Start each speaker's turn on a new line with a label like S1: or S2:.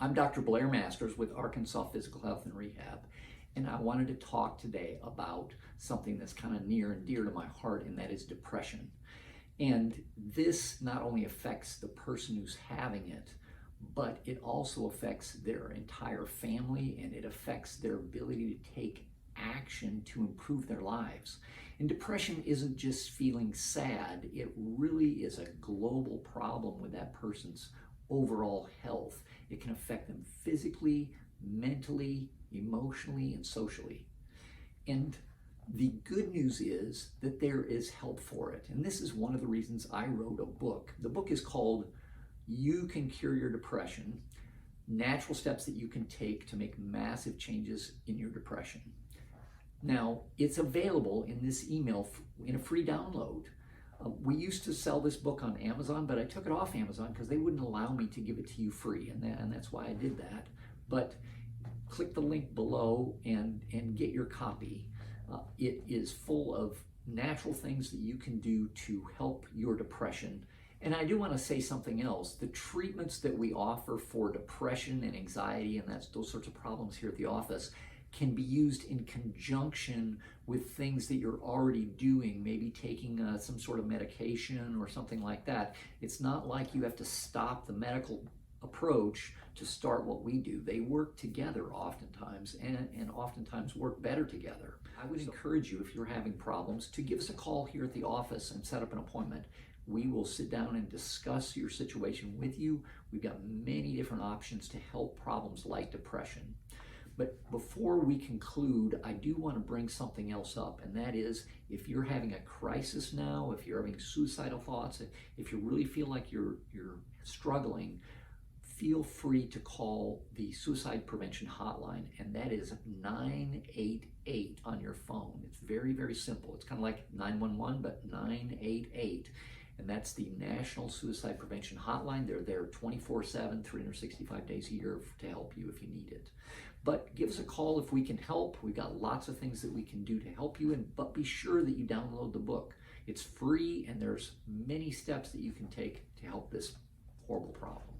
S1: I'm Dr. Blair Masters with Arkansas Physical Health and Rehab, and I wanted to talk today about something that's kind of near and dear to my heart, and that is depression. And this not only affects the person who's having it, but it also affects their entire family, and it affects their ability to take action to improve their lives. And depression isn't just feeling sad, it really is a global problem with that person's overall health. It can affect them physically, mentally, emotionally, and socially. And the good news is that there is help for it. And this is one of the reasons I wrote a book. The book is called You Can Cure Your Depression: Natural Steps That You Can Take to Make Massive Changes in Your Depression. Now, it's available in this email in a free download. We used to sell this book on Amazon, but I took it off Amazon because they wouldn't allow me to give it to you free, and that's why I did that. But click the link below and get your copy. It is full of natural things that you can do to help your depression. And I do want to say something else. The treatments that we offer for depression and anxiety and those sorts of problems here at the office can be used in conjunction with things that you're already doing, maybe taking some sort of medication or something like that. It's not like you have to stop the medical approach to start what we do. They work together oftentimes, and oftentimes work better together. I would encourage you, if you're having problems, to give us a call here at the office and set up an appointment. We will sit down and discuss your situation with you. We've got many different options to help problems like depression. But before we conclude, I do want to bring something else up, and that is, if you're having a crisis now, if you're having suicidal thoughts, if you really feel like you're struggling, feel free to call the suicide prevention hotline, and that is 988 on your phone. It's very, very simple. It's kind of like 911, but 988. And that's the National Suicide Prevention Hotline. They're there 24/7, 365 days a year to help you if you need it. But give us a call if we can help. We've got lots of things that we can do to help you, but be sure that you download the book. It's free, and there's many steps that you can take to help this horrible problem.